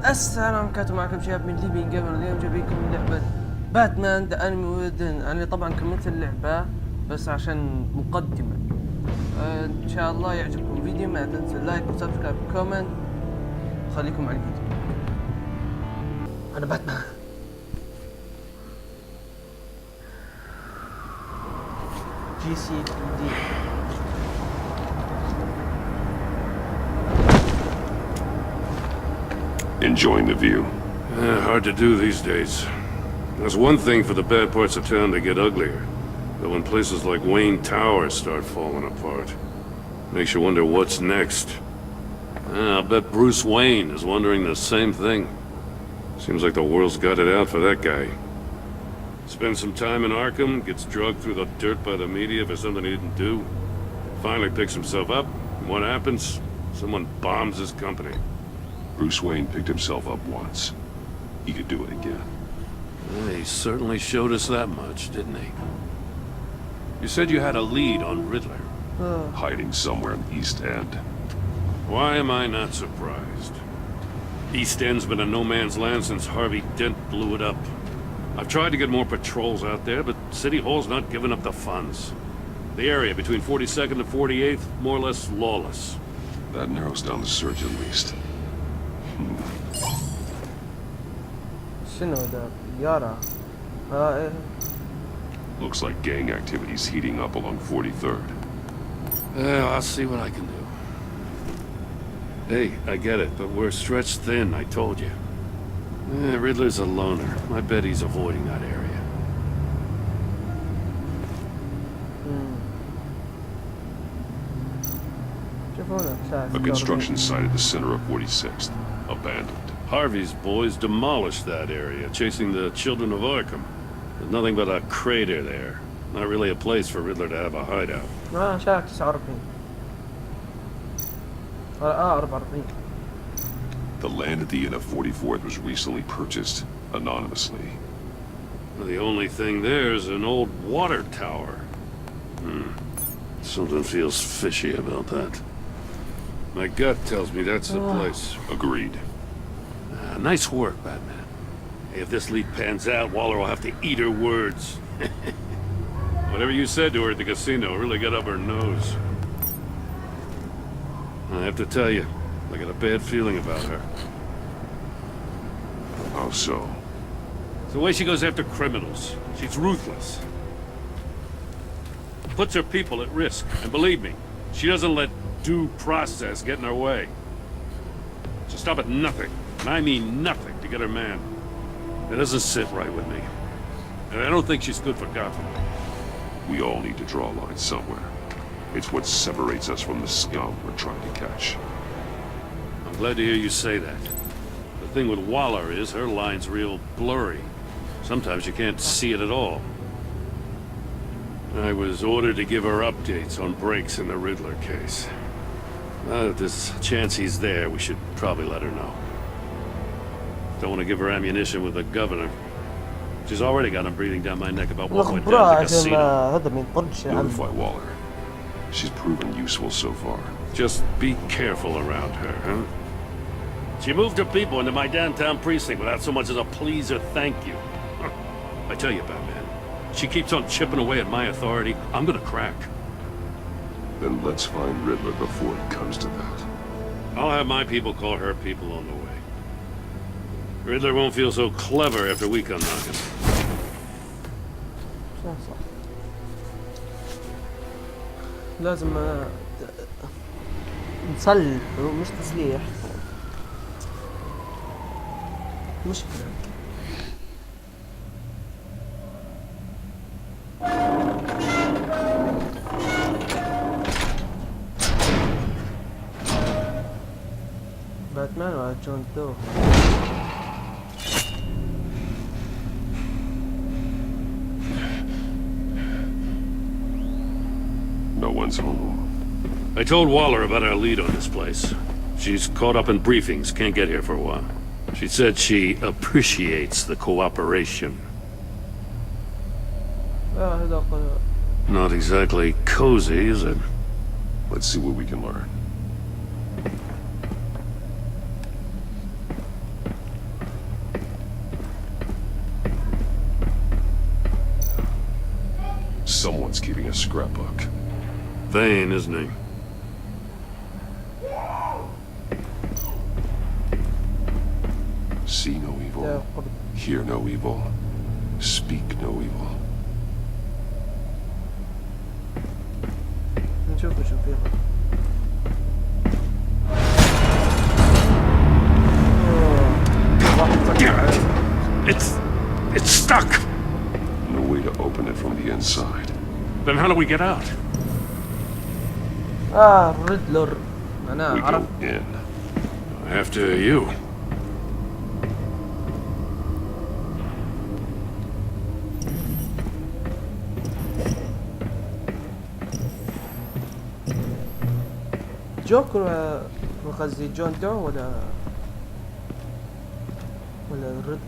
السلام عليكم، معكم شباب من ليبين جيمر. اليوم جايبينكم لعبة باتمان ذا انمي وذن. انا طبعا كملت اللعبة بس عشان مقدمة. ان شاء الله يعجبكم الفيديو، ما تنسوا لايك وسبسكرايب وكومنت. خليكم مع الفيديو. انا باتمان. جي سي دي. Enjoying the view. Hard to do these days. There's one thing for the bad parts of town to get uglier. But when places like Wayne Tower start falling apart, makes you wonder what's next. I'll bet Bruce Wayne is wondering the same thing. Seems like the world's got it out for that guy. Spends some time in Arkham, gets drugged through the dirt by the media for something he didn't do. Finally picks himself up, and what happens? Someone bombs his company. Bruce Wayne picked himself up once. He could do it again. He certainly showed us that much, didn't he? You said you had a lead on Riddler. Hiding somewhere in the East End. Why am I not surprised? East End's been a no-man's land since Harvey Dent blew it up. I've tried to get more patrols out there, but City Hall's not giving up the funds. The area between 42nd and 48th, more or less lawless. That narrows down the search at least. شنو ده يارا؟ Looks like gang activity's heating up along 43rd. I'll see what I can do. Hey, I get it, but we're stretched thin, I told you. Riddler's a loner. I bet he's avoiding that area. A construction site at the center of 46th. Abandoned. Harvey's boys demolished that area, chasing the children of Arkham. There's nothing but a crater there. Not really a place for Riddler to have a hideout. شارك 49. 44. The land at the end of 44th was recently purchased anonymously. The only thing there is an old water tower. Something feels fishy about that. My gut tells me that's the place. Agreed. Nice work, Batman. Hey, if this lead pans out, Waller will have to eat her words. Whatever you said to her at the casino really got up her nose. I have to tell you, I got a bad feeling about her. How so? It's the way she goes after criminals. She's ruthless. Puts her people at risk. And believe me, she doesn't let due process get in her way. She'll stop at nothing, and I mean nothing, to get her man. It doesn't sit right with me. And I don't think she's good for Gotham. We all need to draw a line somewhere. It's what separates us from the scum we're trying to catch. I'm glad to hear you say that. The thing with Waller is her line's real blurry. Sometimes you can't see it at all. I was ordered to give her updates on breaks in the Riddler case. If there's a chance he's there, we should probably let her know. Don't want to give her ammunition with the governor. She's already got him breathing down my neck about what went down at the casino. Notify Waller. She's proven useful so far. Just be careful around her, huh? She moved her people into my downtown precinct without so much as a please or thank you. I tell you, Batman, she keeps on chipping away at my authority, I'm gonna crack. Then let's find Riddler before it comes to that. I'll have my people call her people on the way. Riddler won't feel so clever after we come knocking. صح. لازم نصلح مش تسليح. مشكلة. باتمان ولا جون دو؟ No one's home. I told Waller about our lead on this place. She's caught up in briefings, can't get here for a while. She said she appreciates the cooperation. Not exactly cozy, is it? Let's see what we can learn. once keeping a scrapbook. Vain, isn't he? See no يا evil, قرد. hear no evil, speak no evil. نشوف شو فيه. It's stuck! No way to open it from the inside. Then how do we get out? ريدلر. أنا We عرفت. go in. After you. جوكر قصدي جون دو ولا الريدلر.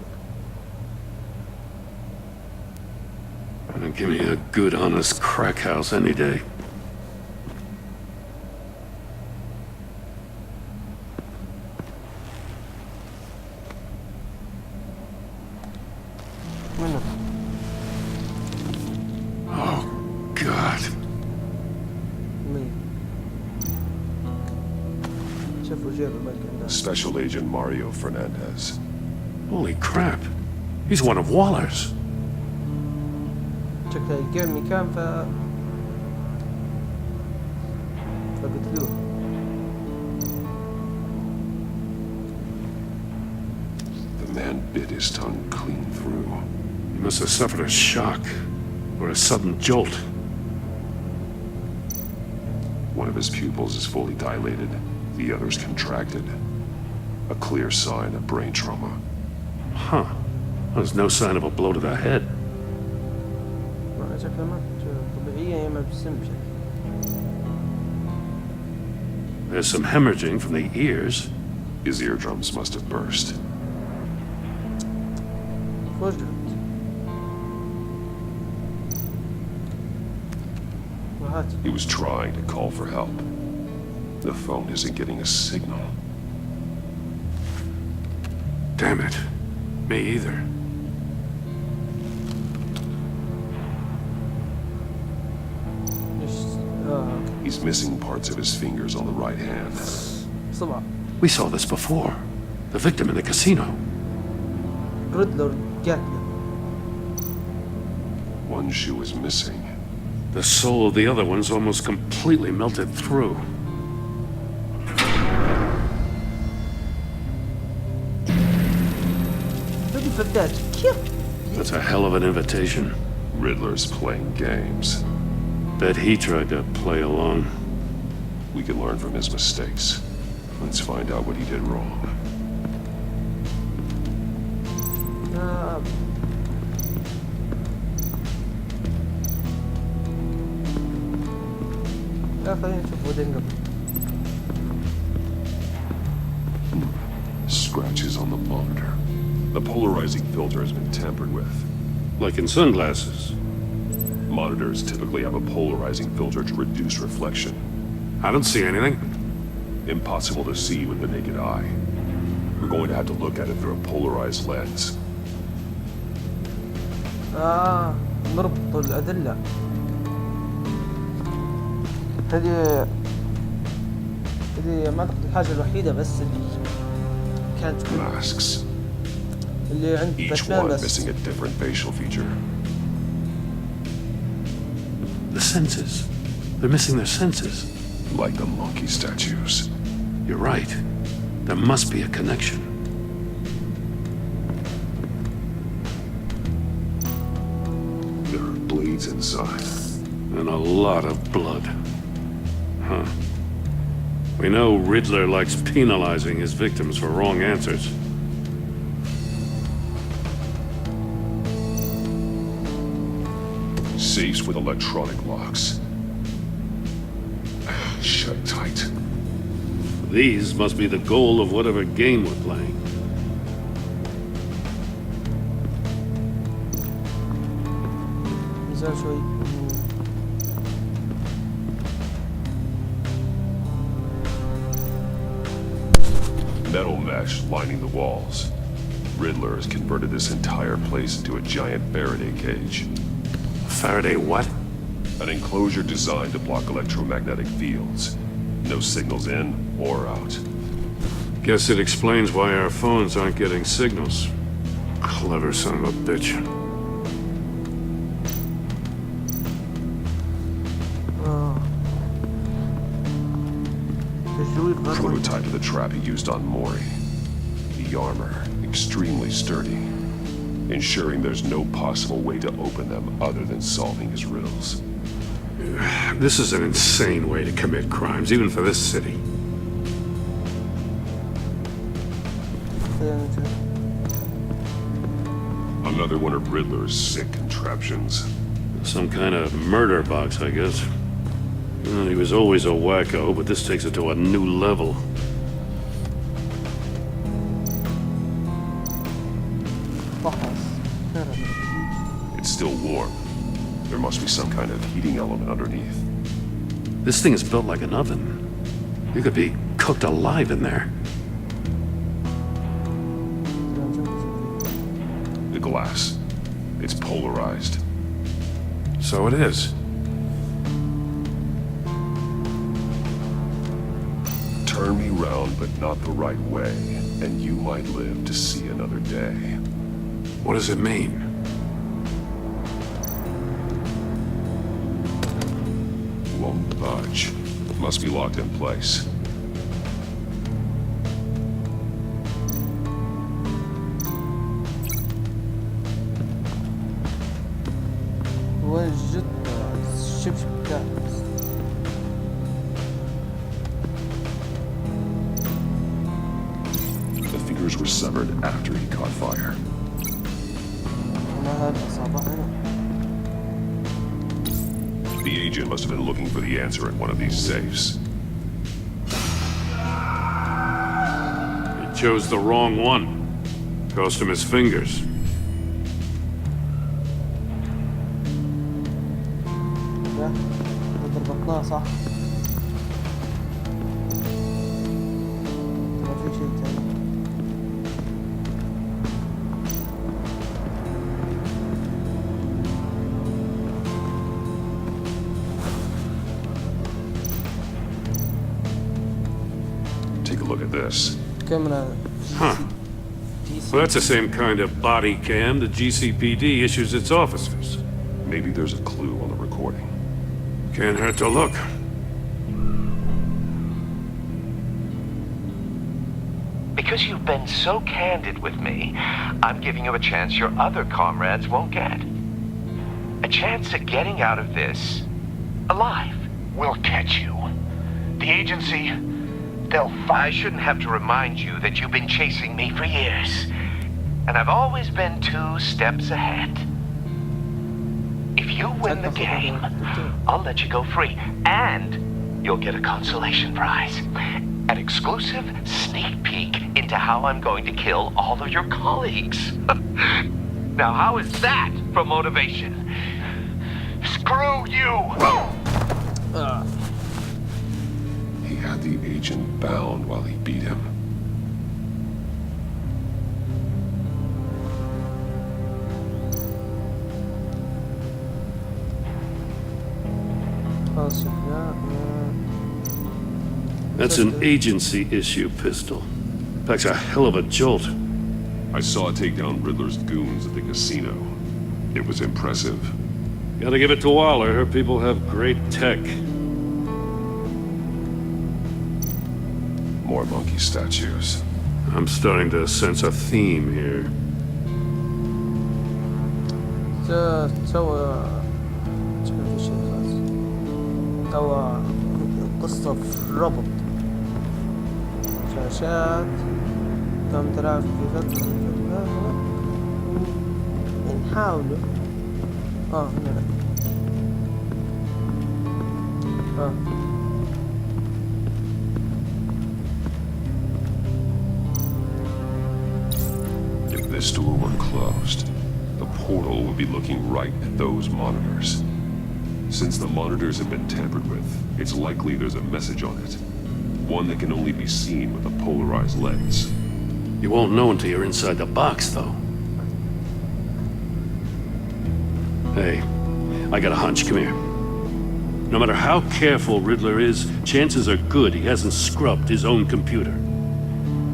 Give me a good, honest crack house any day. منو؟ Oh, God. مين؟ شوفوا جيب الملك عنده. Special Agent Mario Fernandez. Holy crap. He's one of Waller's. شكله الجيم مكان فقتلوه. The man bit his tongue clean through. He must have suffered a shock or a sudden jolt. One of his pupils is fully dilated, the other's contracted. A clear sign of brain trauma. Huh. There's no sign of a blow to the head. شكله مات طبيعية يا إما بالسم. There's some hemorrhaging from the ears. His eardrums must have burst. فجرت. وهات. He was trying to call for help. The phone isn't getting a signal. Damn it. Me either. He's missing parts of his fingers on the right hand. صبع. We saw this before. The victim in the casino. ريدلر قاتله. One shoe is missing. The soul of the other one's almost completely melted through. بدي فداج. كيف؟ That's a hell of an invitation. Riddler's playing games. Bet he tried to play along. We can learn from his mistakes. Let's find out what he did wrong. لا خلينا نشوف ودين قبل. Scratches on the monitor. The polarizing filter has been tampered with. Like in sunglasses. Monitors typically have a polarizing filter to reduce reflection. I don't see anything. Impossible to see with the naked eye. We're going to have to look at it through a polarized lens. نربط الأدلة. هذه ما أعتقد الحاجة الوحيدة بس اللي كانت Masks. اللي عند Each باتمان one بس. missing a different facial feature. The senses. They're missing their senses. Like the monkey statues. You're right. There must be a connection. There are blades inside. And a lot of blood. Huh. We know Riddler likes penalizing his victims for wrong answers. Safes with electronic locks. Shut tight. These must be the goal of whatever game we're playing. نزال شوي. Metal mesh lining the walls. Riddler has converted this entire place into a giant Faraday cage. Faraday what? An enclosure designed to block electromagnetic fields. No signals in or out. Guess it explains why our phones aren't getting signals. Clever son of a bitch. تجويد غربي. Prototype of the trap he used on Mori. The armor, extremely sturdy, ensuring there's no possible way to open them other than solving his riddles. This is an insane way to commit crimes, even for this city. Another one of Riddler's sick contraptions. Some kind of murder box, I guess. Well, he was always a wacko, but this takes it to a new level. It's still warm. There must be some kind of heating element underneath. This thing is built like an oven. You could be cooked alive in there. The glass. It's polarized. So it is. Turn me round, but not the right way, and you might live to see another day. What does it mean? Won't budge. Must be locked in place. وجدت الشبشب كامل. The fingers were severed after he caught fire. أنا هذا صباح هنا. The agent must have been looking for the answer in one of these safes. He chose the wrong one. Cost him his fingers. ضربتناه صح. ما في شيء ثاني. Take a look at this. كاميرا. Huh. Well, that's the same kind of body cam the GCPD issues its officers. Maybe there's a clue on the recording. Can't hurt to look. Because you've been so candid with me, I'm giving you a chance your other comrades won't get. A chance at getting out of this alive. We'll catch you. The agency, I shouldn't have to remind you that you've been chasing me for years. And I've always been 2 steps ahead. If you win the game, I'll let you go free. And you'll get a consolation prize. An exclusive sneak peek into how I'm going to kill all of your colleagues. Now, how is that for motivation? screw you! He had the agent bound while he beat him. That's an agency issue pistol. Packs a hell of a jolt. I saw it take down Riddler's goons at the casino. It was impressive. Gotta give it to Waller. Her people have great tech. More monkey statues. I'm starting to sense a theme here. سوى شكل شيء خاص أو قصة في الربط شاشات تم تلعب في فترة نحاولوا هنا If this door were closed, the portal would be looking right at those monitors. Since the monitors have been tampered with, it's likely there's a message on it. One that can only be seen with a polarized lens. You won't know until you're inside the box, though. Hey, I got a hunch. Come here. No matter how careful Riddler is, chances are good he hasn't scrubbed his own computer.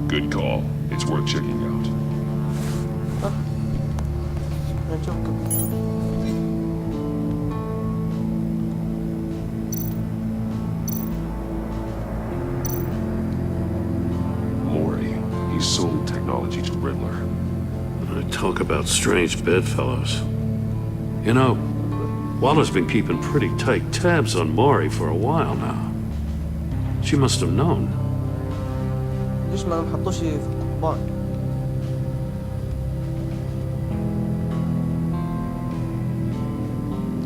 Good call. It's worth checking out. نشوف Mori, he sold technology to Riddler. Talk about strange bedfellows. You know, Waller's been keeping pretty tight tabs on Mori for a while now. She must have known. ليش ما نحطوش في القضبان؟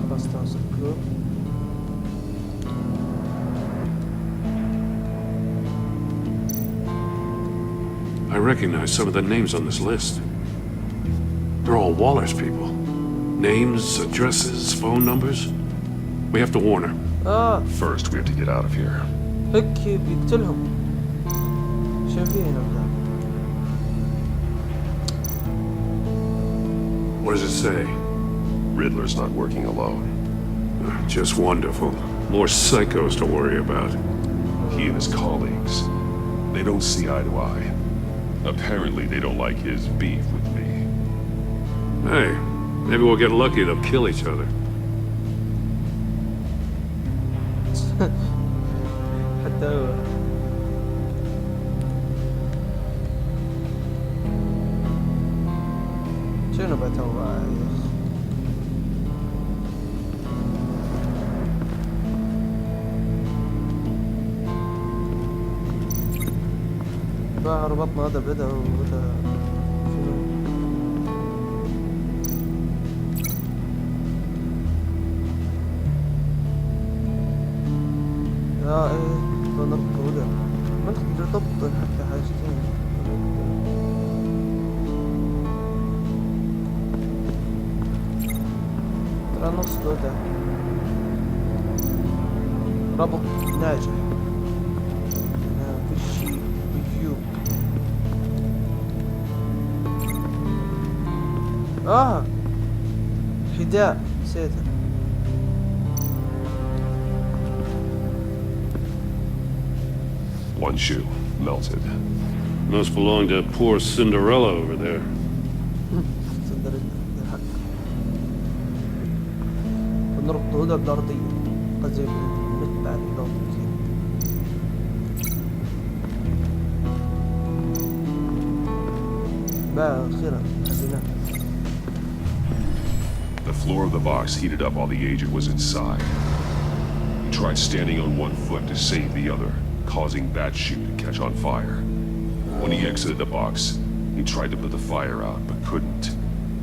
خلاص تنسكله. I recognize some of the names on this list. They're all Waller's people. Names, addresses, phone numbers. We have to warn her. First, we have to get out of here. هيك بيقتلهم. شو في هنا بلاد؟ What does it say? Riddler's not working alone. Just wonderful. More psychos to worry about. He and his colleagues, they don't see eye to eye. Apparently, they don't like his beef with me. Hey, maybe we'll get lucky they'll kill each other. حتى هو. شنو بتوه يا أخ؟ بقى ربطنا هذا بدأ وبدأ شنو؟ ايه بنربطه بدأ ما نقدر نضبط حتى حاجتين. ترى نص ده ربط ناجح. في شيء ريفيو. حذاء نسيتها. One shoe, melted. Must belong to poor Cinderella over there. تصدر الحق. بنربطه هنا بالأرضية. قصدي بالمتبع الأرض كذا. بقى أخيرا حزيناه. The floor of the box heated up while the agent was inside. He tried standing on one foot to save the other, causing that shoe to catch on fire. When he exited the box, he tried to put the fire out, but couldn't.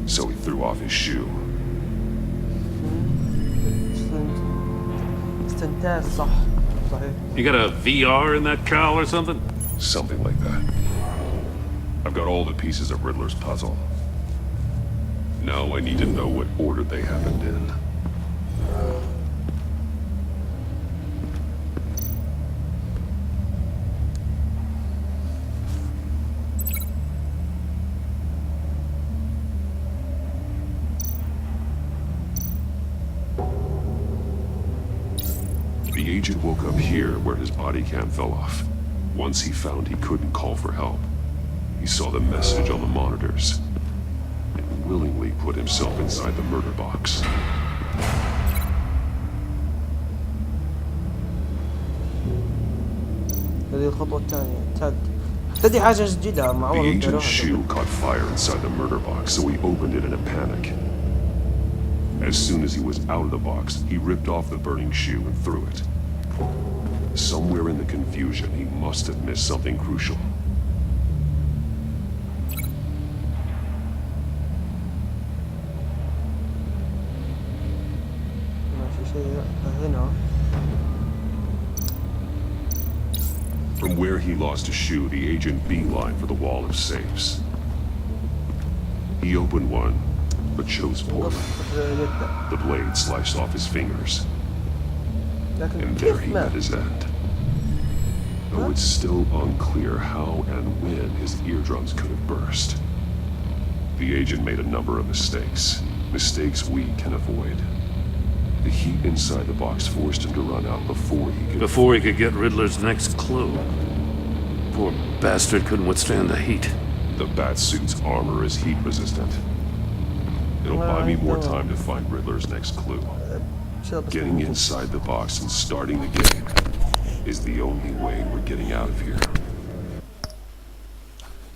So he threw off his shoe. استنتاج صح. صحيح. You got a VR in that cowl or something? Something like that. I've got all the pieces of Riddler's puzzle. Now I need to know what order they happened in. The agent woke up here where his body cam fell off. Once he found he couldn't call for help, he saw the message on the monitors and willingly put himself inside the murder box. هذه الخطوة الثانية تاد. تدي حاجة جديدة The معقول. agent's shoe caught fire inside the murder box, so he opened it in a panic. As soon as he was out of the box, he ripped off the burning shoe and threw it. Somewhere in the confusion, he must have missed something crucial. ما في شيء هنا. From where he lost his shoe, the agent beelined for the wall of safes. He opened one, but chose poorly. The blade sliced off his fingers, لكن and there كيف he met مات؟ his end. Though it's still unclear how and when his eardrums could have burst. The agent made a number of mistakes we can avoid. The heat inside the box forced him to run out Before he could get Riddler's next clue. Poor bastard couldn't withstand the heat. The Batsuit's armor is heat resistant. It'll buy me more time to find Riddler's next clue. Getting inside the box and starting the game is the only way we're getting out of here.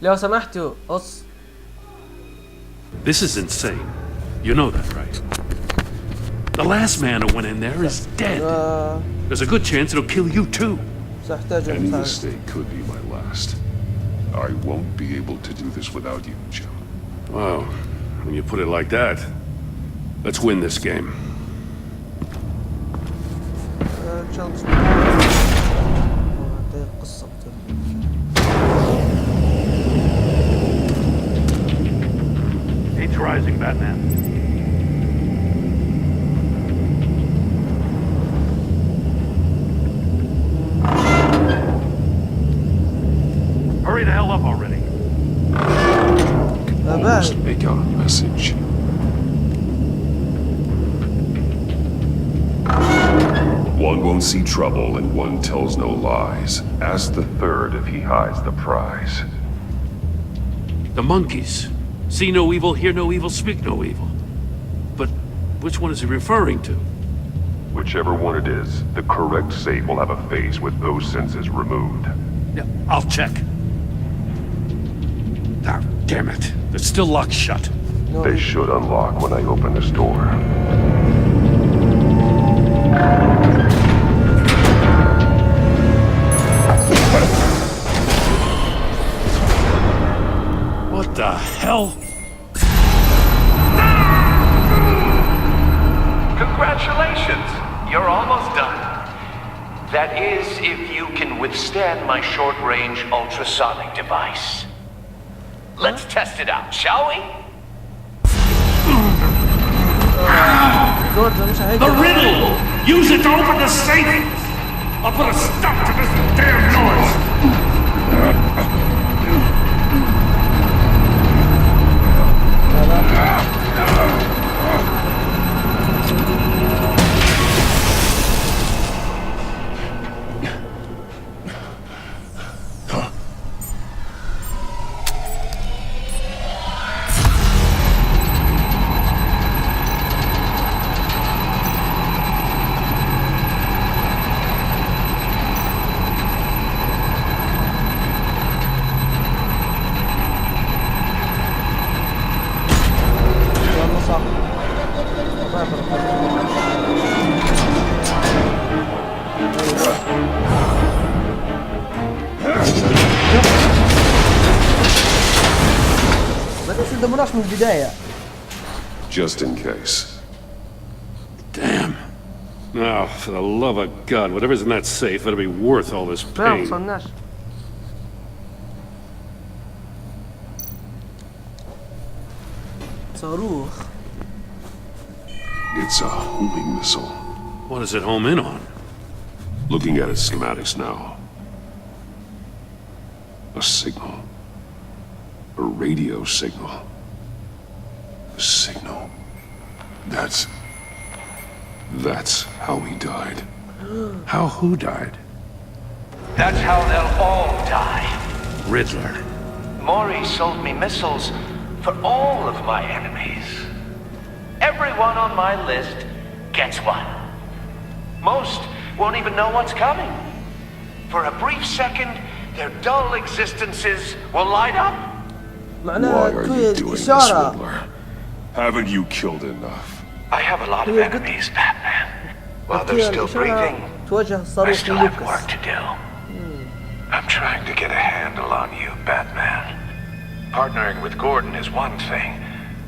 لو سمحتوا قص. This is insane. You know that, right? The last man who went in there is dead. There's a good chance it'll kill you too. Any mistake could be my last. I won't be able to do this without you, Jim. Wow, when you put it like that, let's win this game. Heat's rising, Batman. Hurry the hell up already. Almost make out a message. One won't see trouble and one tells no lies. Ask the third if he hides the prize. The monkeys. See no evil, hear no evil, speak no evil. But which one is he referring to? Whichever one it is, the correct safe will have a face with those senses removed. Yeah, I'll check. Ah, damn it. It's still locked shut. They should unlock when I open this door. What the hell? Congratulations! You're almost done. That is, if you can withstand my short-range ultrasonic device. Let's test it out, shall we? The riddle! Use it to open the safe! I'll put a stop to this damn noise! من البداية. Just in case. Damn. Now, for the love of God, whatever's in that safe, it'll be worth all this ما pain. وصلناش. صاروخ. It's a homing missile. What does it home in on? Looking at its schematics now. A signal. A radio signal. A signal. That's how he died. How who died? That's how they'll all die. Riddler. Maury sold me missiles for all of my enemies. Everyone on my list gets one. Most won't even know what's coming. For a brief second, their dull existences will light up. Why are you doing this, Riddler? Haven't you killed enough? I have a lot of enemies, Batman. While they're still breathing, I still have work to do. I'm trying to get a handle on you, Batman. Partnering with Gordon is one thing.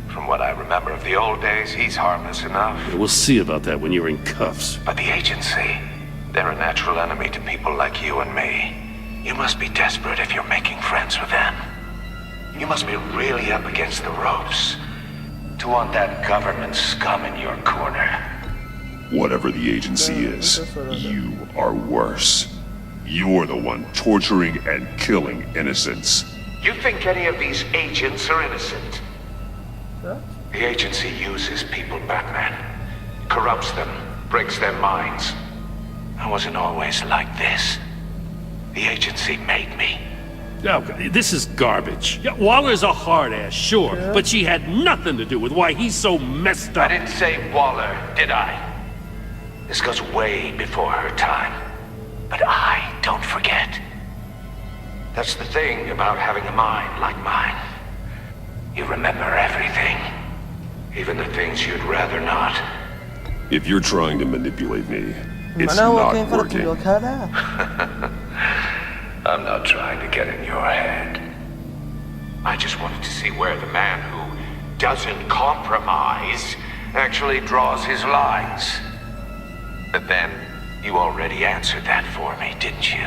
From what I remember of the old days, he's harmless enough. We'll see about that when you're in cuffs. But the agency, they're a natural enemy to people like you and me. You must be desperate if you're making friends with them. You must be really up against the ropes to want that government scum in your corner. Whatever the agency is, you are worse. You're the one torturing and killing innocents. You think any of these agents are innocent? The agency uses people, Batman. corrupts them, breaks their minds. I wasn't always like this. The agency made me. Oh, this is garbage. Yeah, Waller's a hard-ass, sure, but she had nothing to do with why he's so messed I up. didn't say Waller, did I? This goes way before her time. But I don't forget. That's the thing about having a mind like mine. You remember everything. Even the things you'd rather not. If you're trying to manipulate me, it's معناه هو not كان فرق working. الوكالة. I'm not trying to get in your head. I just wanted to see where the man who doesn't compromise actually draws his lines. But then, you already answered that for me, didn't you?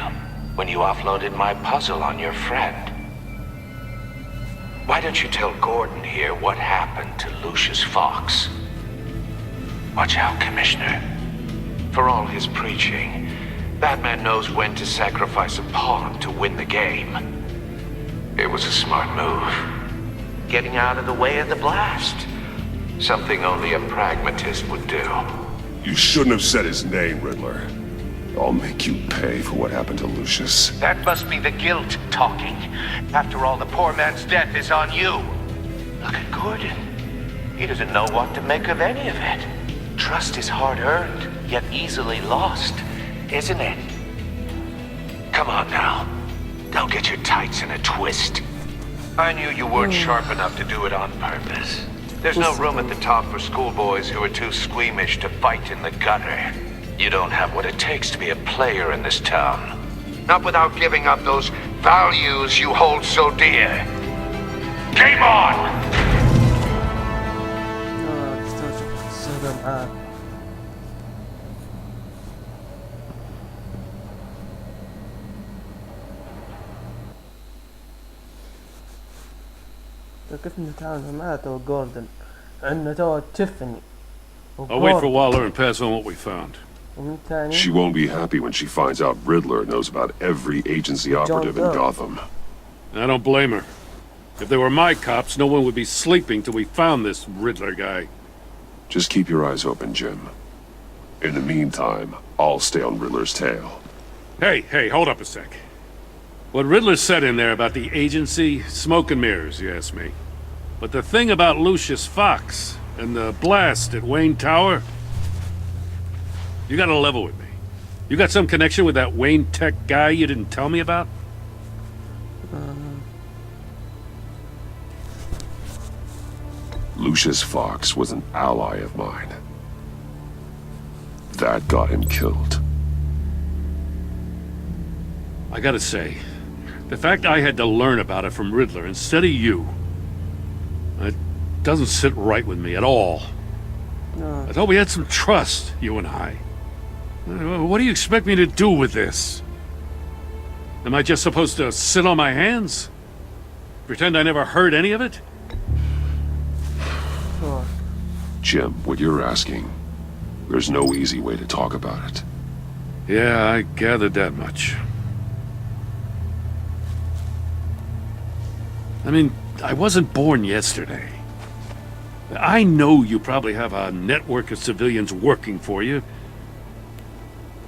When you offloaded my puzzle on your friend. Why don't you tell Gordon here what happened to Lucius Fox? Watch out, Commissioner. For all his preaching, Batman knows when to sacrifice a pawn to win the game. It was a smart move. Getting out of the way of the blast. Something only a pragmatist would do. You shouldn't have said his name, Riddler. I'll make you pay for what happened to Lucius. That must be the guilt talking. After all, the poor man's death is on you. Look at Gordon. He doesn't know what to make of any of it. Trust is hard-earned, yet easily lost, isn't it? Come on now. Don't get your tights in a twist. I knew you weren't sharp enough to do it on purpose. There's no room at the top for schoolboys who are too squeamish to fight in the gutter. You don't have what it takes to be a player in this town. Not without giving up those values you hold so dear. Game on! استخدم معاه. كيف نتعامل معاه تو جوردن؟ عندنا تو تيفاني. I'll wait for Waller and pass on what we found. She won't be happy when she finds out Riddler knows about every agency operative in Gotham. I don't blame her. If they were my cops, no one would be sleeping till we found this Riddler guy. Just keep your eyes open, Jim. In the meantime, I'll stay on Riddler's tail. Hey, hold up a sec. What Riddler said in there about the agency, smoke and mirrors, you ask me. But the thing about Lucius Fox and the blast at Wayne Tower, you gotta level with me. You got some connection with that Wayne Tech guy you didn't tell me about? Lucius Fox was an ally of mine. That got him killed. I gotta say, the fact I had to learn about it from Riddler instead of you, it doesn't sit right with me at all. I thought we had some trust, you and I. What do you expect me to do with this? Am I just supposed to sit on my hands? Pretend I never heard any of it? Jim, what you're asking, there's no easy way to talk about it. Yeah, I gathered that much. I mean, I wasn't born yesterday. I know you probably have a network of civilians working for you.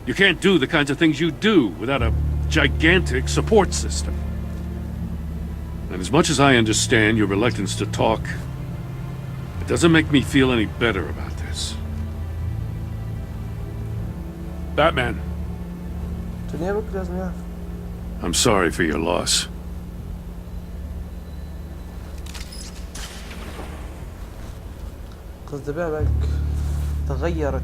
You can't do the kinds of things you do without a gigantic support system. And as much as I understand your reluctance to talk, it doesn't make me feel any better about this. Batman, I'm sorry for your loss. قصد بابك تغيرت